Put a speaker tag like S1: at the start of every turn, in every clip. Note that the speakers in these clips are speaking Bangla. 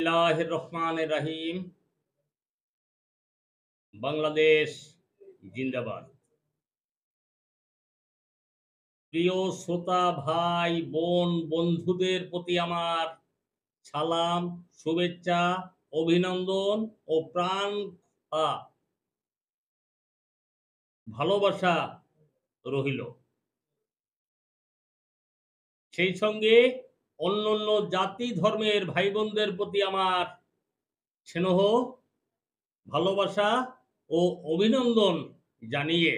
S1: বিসমিল্লাহির রহমানির রহিম। বাংলাদেশ জিন্দাবাদ। প্রিয় শ্রোতা ভাই, বোন, বন্ধুদের প্রতি আমার সালাম, শুভেচ্ছা, অভিনন্দন ও প্রাণ আ ভালোবাসা রহিল। সেই সঙ্গে অন্যান্য জাতি ধর্মের ভাই বোনদের প্রতি আমার স্নেহ, ভালোবাসা ও অভিনন্দন জানিয়ে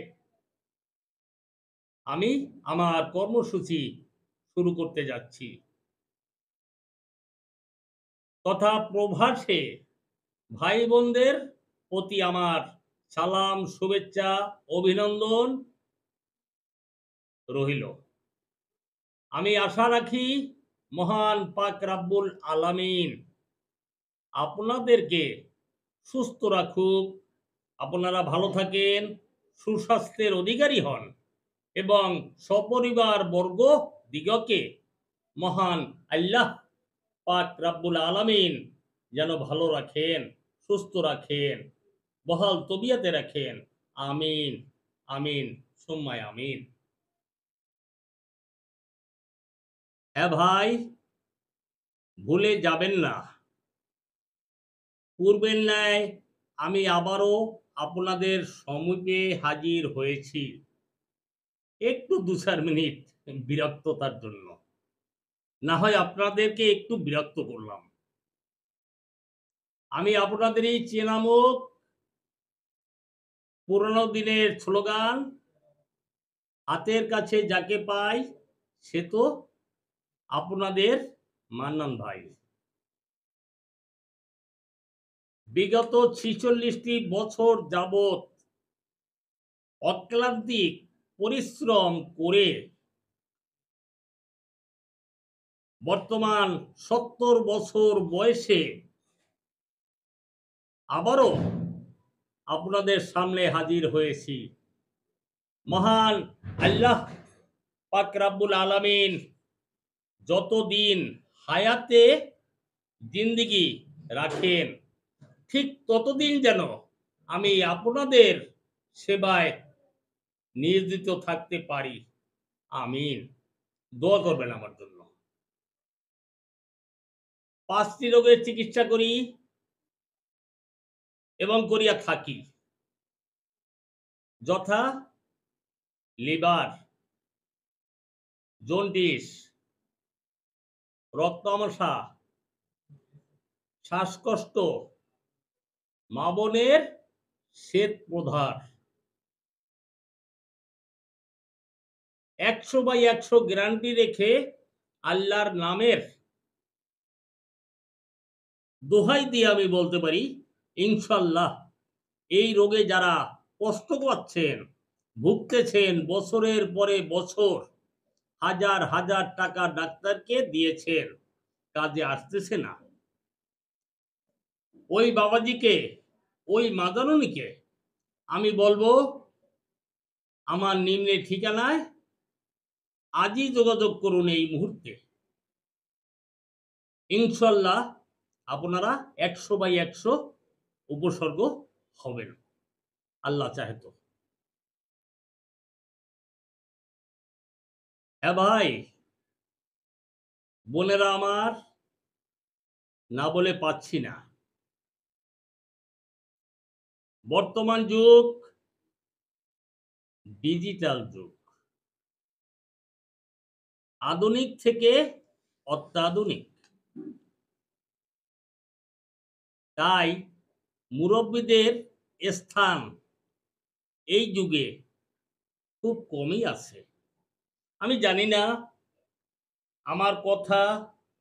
S1: আমি আমার কর্মসূচি শুরু করতে যাচ্ছি। তথা প্রভাসে ভাই বোনদের প্রতি আমার সালাম, শুভেচ্ছা, অভিনন্দন রহিল। আমি আশা রাখি মহান পাক রাব্বুল আলামিন আপনাদেরকে সুস্থ রাখুক, আপনারা ভালো থাকেন, সুস্বাস্থ্যের অধিকারী হন এবং সপরিবার বর্গ দিগকে মহান আল্লাহ পাক রাব্বুল আলামিন যেন ভালো রাখেন, সুস্থ রাখেন, বহাল তবিয়তে রাখেন। আমিন, আমিন, সুম্মায় আমিন। হ্যাঁ ভাই, ভুলে যাবেন না। পূর্বের ন্যায় আমি আবারও আপনাদের সমীপে হাজির হয়েছি। একটু ২-৪ মিনিট বিরক্ততার জন্য। না হয় আপনাদেরকে একটু বিরক্ত করলাম। আমি আপনাদের এই চেনামুখ পুরনো দিনের স্লোগান, হাতের কাছে যাকে পাই সে তো আপনাদের মান্নান ভাই। বিগত ৪৬টি বছর যাবৎ অক্লান্তিক পরিশ্রম করে বর্তমান ৭০ বছর বয়সে আবারও আপনাদের সামনে হাজির হয়েছি। মহান আল্লাহ পাক রাব্বুল আলামিন যতদিন হায়াতে জিন্দেগি রাখেন, ঠিক ততদিন যেন আমি আপনাদের সেবায় নিয়োজিত থাকতে পারি। আমিন। দোয়া করবেন আমার জন্য। ৫ টি রোগের চিকিৎসা করি এবং করিয়া থাকি। যথা লিভার, জন্ডিস, রক্ত আমাশা, শ্বাসকষ্ট, মা-বোনের শ্বেতপ্রধার। ১০০/১০০ গ্যারান্টি রেখে আল্লাহর নামের দোহাই দিয়ে আমি বলতে পারি, ইনশাআল্লাহ এই রোগে যারা কষ্ট পাচ্ছেন, ভুগতেছেন, বছরের পরে বছর হাজার, হাজার টাকা ডাক্তারকে দিয়েছেন, কাজে আসতেছে না। ওই বাবাজিকে, ওই মা-জননীকে আমি বলবো, আমার নিম্নে ঠিকানায় আজই যোগাযোগ করুন এই মুহূর্তে। ইনশাআল্লাহ আপনারা ১০০/১০০ উপসর্গ হবেন। আল্লাহ চাহে তো। হ্যাঁ ভাই, বোনেরা আমার, না বলে পাচ্ছি না। বর্তমান যুগ ডিজিটাল যুগ। আধুনিক থেকে অত্যাধুনিক। তাই মুরব্বিদের স্থান এই যুগে খুব কমই আছে। আমি জানি না আমার কথা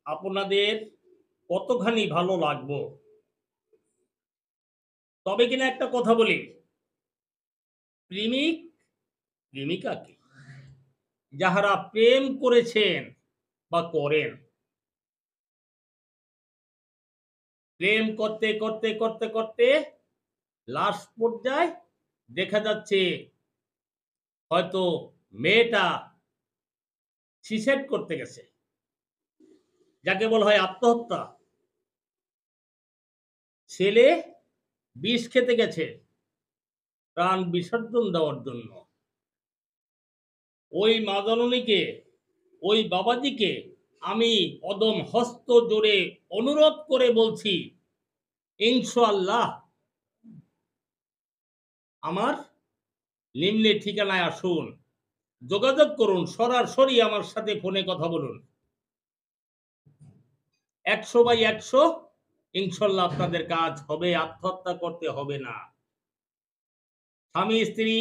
S1: আপনাদের কতখানি ভালো লাগবো। তবে কিনা একটা কথা বলি, প্রেমিক প্রেমিকাকে যাহারা প্রেম করেছেন বা করেন, প্রেম করতে, করতে, করতে, করতে লাস্ট পর্যায়ে দেখা যাচ্ছে হয়তো মেয়েটা সুইসাইড করতে গেছে। যাকে বলা হয় আত্মহত্যা। ছেলে বিষ খেতে গেছে প্রাণ বিসর্জন দেওয়ার জন্য। ওই মা জননীকে, ওই বাবাজিকে আমি অদম হস্ত জোড়ে অনুরোধ করে বলছি, ইনশাআল্লাহ আমার নিম্নে ঠিকানায় আসুন, যোগাযোগ করুন, সরাসরি আমার সাথে ফোনে কথা বলুন। 100/100 ইনশাল্লাহ আপনাদের কাজ হবে, আত্মহত্যা করতে হবে না। স্বামী স্ত্রী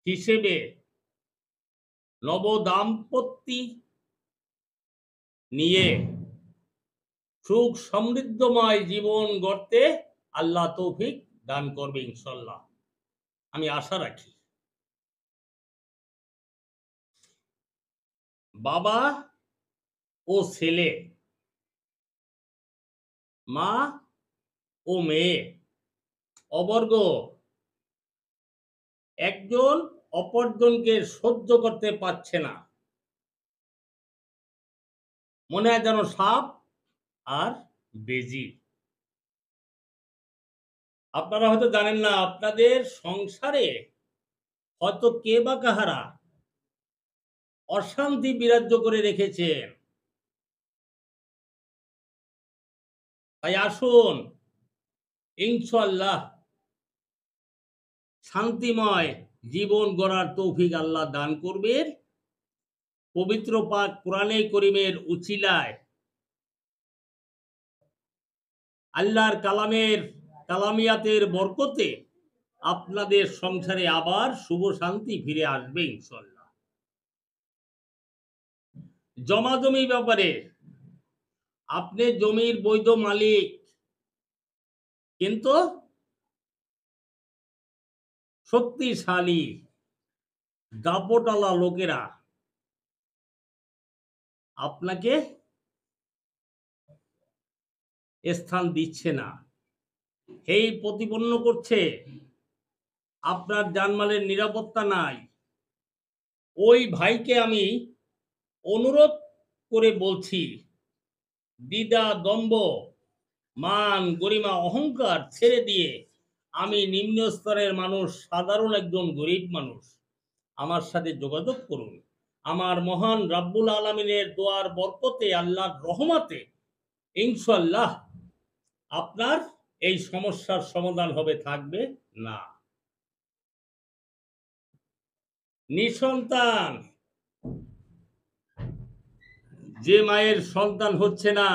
S1: হিসেবে নবদাম্পত্য নিয়ে সুখ সমৃদ্ধময় জীবন গড়তে আল্লাহ তৌফিক দান করবে ইনশাল্লাহ, আমি আশা রাখি। বাবা ও ছেলে, মা ও মেয়ে, অবর্গ একজন অপরজনকে সহ্য করতে পারছে না, মনে হয় যেন সাপ আর বেজি। আপনারা হয়তো জানেন না, আপনাদের সংসারে হয়তো কে বা কাহারা অশান্তি বিরাজ্য করে রেখেছেন। তাই আসুন, ইনশাআল্লাহ শান্তিময় জীবন গড়ার তৌফিক আল্লাহ দান করবেন। পবিত্র পাক কোরআনে করিমের উছিলায় আল্লাহর কালামিয়াতের বরকতে আপনাদের সংসারে আবার শুভ শান্তি ফিরে আসবে ইনশাআল্লাহ। জমাজমি ব্যাপারে আপনি জমির বৈধ মালিক, কিন্তু শক্তিশালী দাপটালা লোকেরা আপনাকে স্থান দিচ্ছে না, এই প্রতিপন্ন করছে, আপনার জানমালের নিরাপত্তা নাই। ওই ভাইকে আমি অনুরোধ করে বলছি, দ্বিধা দ্বন্দ্ব, মান গরিমা অহংকার ছেড়ে দিয়ে, আমি নিম্ন স্তরের মানুষ, সাধারণ একজন গরিব মানুষ, আমার সাথে যোগাযোগ করুন। আমার মহান রাব্বুল আলামিনের দোয়ার বরকতে, আল্লাহর রহমতে ইনশাআল্লাহ আপনার এই সমস্যার সমাধান হবে, থাকবে না। নিঃসন্তান, যে মায়ের সন্তান হচ্ছে না,